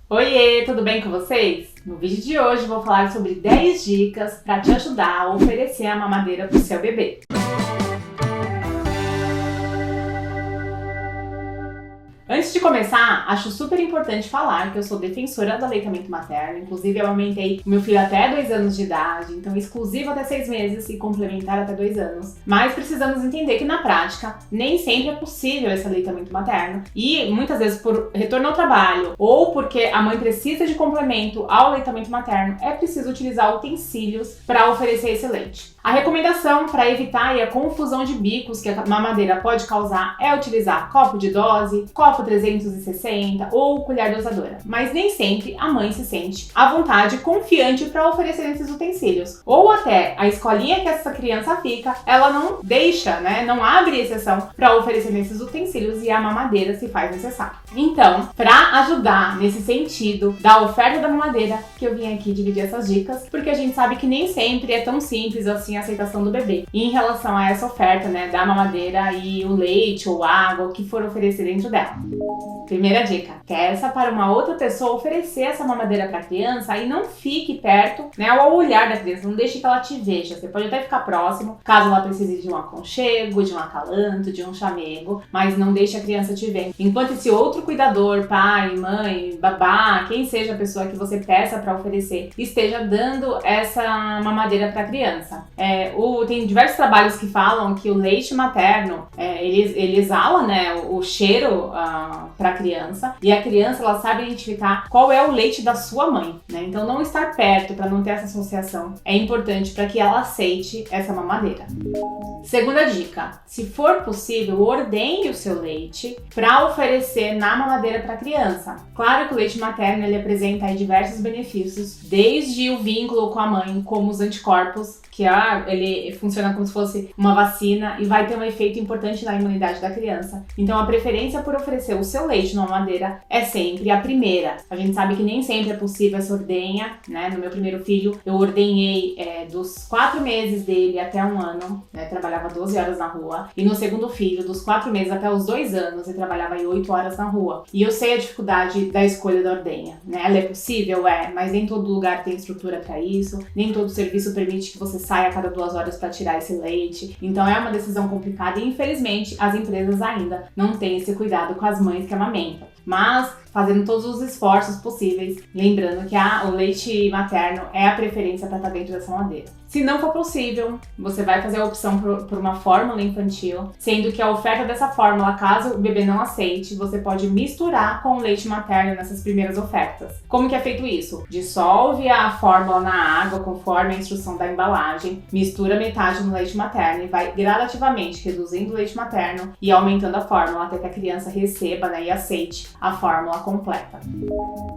Oiê, tudo bem com vocês? No vídeo de hoje vou falar sobre 10 dicas para te ajudar a oferecer a mamadeira para o seu bebê. Antes de começar, acho super importante falar que eu sou defensora do aleitamento materno. Inclusive, eu amamentei o meu filho até 2 anos de idade, então exclusivo até 6 meses e complementar até 2 anos. Mas precisamos entender que na prática, nem sempre é possível esse aleitamento materno. E muitas vezes por retorno ao trabalho ou porque a mãe precisa de complemento ao aleitamento materno, é preciso utilizar utensílios para oferecer esse leite. A recomendação para evitar a confusão de bicos que a mamadeira pode causar é utilizar copo de dose, copo 360 ou colher dosadora. Mas nem sempre a mãe se sente à vontade, confiante para oferecer esses utensílios. Ou até a escolinha que essa criança fica, ela não deixa, não abre exceção para oferecer esses utensílios e a mamadeira se faz necessário. Então, para ajudar nesse sentido da oferta da mamadeira, que eu vim aqui dividir essas dicas, porque a gente sabe que nem sempre é tão simples assim a aceitação do bebê. E em relação a essa oferta, da mamadeira e o leite ou água, o que for oferecer dentro dela. Primeira dica, peça para uma outra pessoa oferecer essa mamadeira para a criança e não fique perto, ao olhar da criança, não deixe que ela te veja. Você pode até ficar próximo, caso ela precise de um aconchego, de um acalanto, de um chamego, mas não deixe a criança te ver. Enquanto esse outro cuidador, pai, mãe, babá, quem seja a pessoa que você peça para oferecer, esteja dando essa mamadeira para a criança. Tem diversos trabalhos que falam que o leite materno, ele exala, o cheiro para a criança, e a criança ela sabe identificar qual é o leite da sua mãe, Então não estar perto para não ter essa associação é importante para que ela aceite essa mamadeira. Segunda dica, se for possível, ordenhe o seu leite para oferecer na mamadeira para a criança. Claro que o leite materno ele apresenta diversos benefícios, desde o vínculo com a mãe, como os anticorpos, que ele funciona como se fosse uma vacina e vai ter um efeito importante na imunidade da criança. Então a preferência por oferecer o seu leite numa mamadeira é sempre a primeira. A gente sabe que nem sempre é possível essa ordenha, No meu primeiro filho, eu ordenhei dos 4 meses dele até 1 ano, trabalhava 12 horas na rua. E no segundo filho, dos 4 meses até os 2 anos, eu trabalhava 8 horas na rua. E eu sei a dificuldade da escolha da ordenha, Ela é possível? Mas nem todo lugar tem estrutura para isso, nem todo serviço permite que você saia a cada 2 horas para tirar esse leite. Então é uma decisão complicada e infelizmente as empresas ainda não têm esse cuidado com as mães que amamentam. Mas fazendo todos os esforços possíveis, lembrando que o leite materno é a preferência para estar dentro dessa mamadeira. Se não for possível, você vai fazer a opção por uma fórmula infantil, sendo que a oferta dessa fórmula, caso o bebê não aceite, você pode misturar com o leite materno nessas primeiras ofertas. Como que é feito isso? Dissolve a fórmula na água conforme a instrução da embalagem, mistura metade no leite materno e vai gradativamente reduzindo o leite materno e aumentando a fórmula até que a criança receba e aceite a fórmula completa.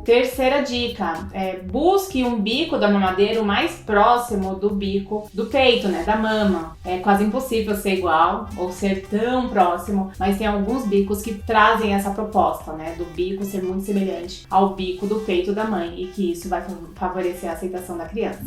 Terceira dica, busque um bico da mamadeira o mais próximo do bico do peito, da mama. É quase impossível ser igual ou ser tão próximo, mas tem alguns bicos que trazem essa proposta, do bico ser muito semelhante ao bico do peito da mãe e que isso vai favorecer a aceitação da criança.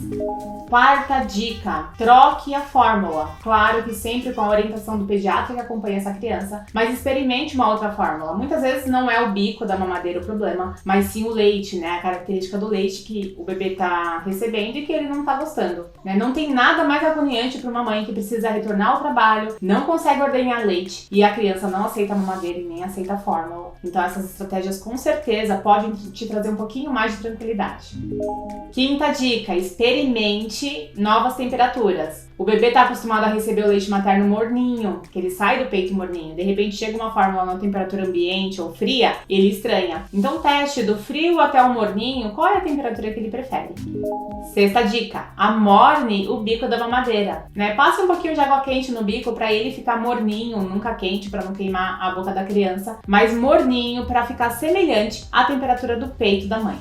Quarta dica, troque a fórmula. Claro que sempre com a orientação do pediatra que acompanha essa criança, mas experimente uma outra fórmula. Muitas vezes não é o bico da mamadeira o problema, mas sim o leite, a característica do leite que o bebê está recebendo e que ele não está gostando, Não tem nada mais agoniante para uma mãe que precisa retornar ao trabalho, não consegue ordenhar leite e a criança não aceita a mamadeira e nem aceita a fórmula. Então essas estratégias com certeza podem te trazer um pouquinho mais de tranquilidade. Quinta dica, experimente novas temperaturas. O bebê está acostumado a receber o leite materno morninho, que ele sai do peito morninho. De repente chega uma fórmula na temperatura ambiente ou fria, ele estranha. Então teste do frio até o morninho, qual é a temperatura que ele prefere. Sexta dica, amorne o bico da mamadeira. Passe um pouquinho de água quente no bico para ele ficar morninho, nunca quente para não queimar a boca da criança, mas morninho para ficar semelhante à temperatura do peito da mãe.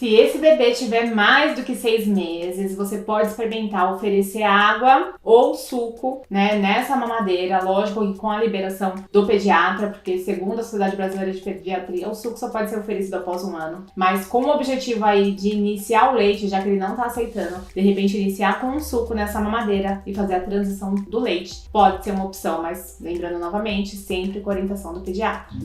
Se esse bebê tiver mais do que 6 meses, você pode experimentar oferecer água ou suco, né, nessa mamadeira, lógico que com a liberação do pediatra, porque segundo a Sociedade Brasileira de Pediatria, o suco só pode ser oferecido após 1 ano, mas com o objetivo aí de iniciar o leite, já que ele não tá aceitando, de repente iniciar com um suco nessa mamadeira e fazer a transição do leite, pode ser uma opção, mas lembrando novamente, sempre com orientação do pediatra.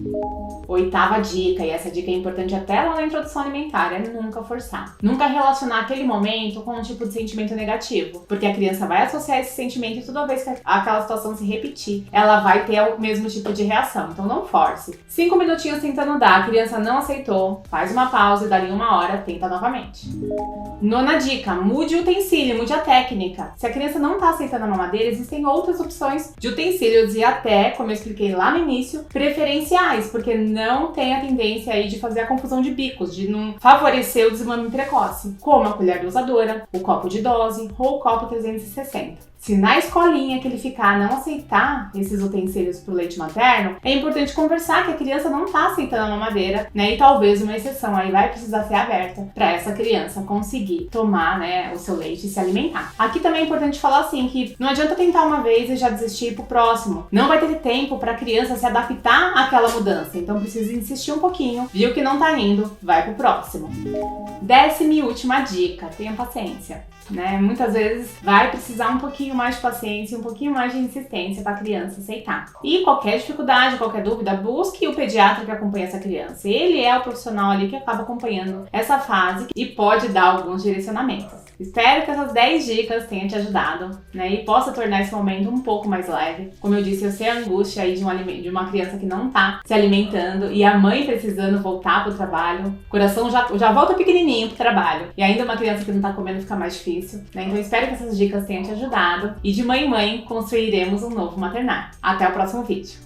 8ª dica, e essa dica é importante até lá na introdução alimentar, é nunca forçar. Nunca relacionar aquele momento com um tipo de sentimento negativo, porque a criança vai associar esse sentimento e toda vez que aquela situação se repetir, ela vai ter o mesmo tipo de reação, então não force. 5 minutinhos tentando dar, a criança não aceitou, faz uma pausa e dali 1 hora tenta novamente. 9ª dica, mude o utensílio, mude a técnica. Se a criança não tá aceitando a mamadeira, existem outras opções de utensílios e até, como eu expliquei lá no início, preferenciais, porque não tem a tendência aí de fazer a confusão de bicos, de não favorecer o desmame precoce, como a colher dosadora, o copo de dose ou o copo 360. Se na escolinha que ele ficar não aceitar esses utensílios pro leite materno, é importante conversar que a criança não tá aceitando a mamadeira, né? E talvez uma exceção aí vai precisar ser aberta para essa criança conseguir tomar, né, o seu leite e se alimentar. Aqui também é importante falar assim que não adianta tentar uma vez e já desistir pro próximo. Não vai ter tempo para a criança se adaptar àquela mudança, então precisa insistir um pouquinho, viu que não tá indo, vai pro próximo. 10ª e última dica, tenha paciência. Né? Muitas vezes vai precisar um pouquinho mais de paciência, um pouquinho mais de insistência para a criança aceitar. E qualquer dificuldade, qualquer dúvida, busque o pediatra que acompanha essa criança. Ele é o profissional ali que acaba acompanhando essa fase e pode dar alguns direcionamentos. Espero que essas 10 dicas tenham te ajudado, né? E possa tornar esse momento um pouco mais leve. Como eu disse, eu sei a angústia aí de uma criança que não tá se alimentando e a mãe precisando voltar pro trabalho. O coração já volta pequenininho pro trabalho. E ainda uma criança que não tá comendo fica mais difícil, né? Então espero que essas dicas tenham te ajudado. E de mãe em mãe construiremos um novo maternar. Até o próximo vídeo.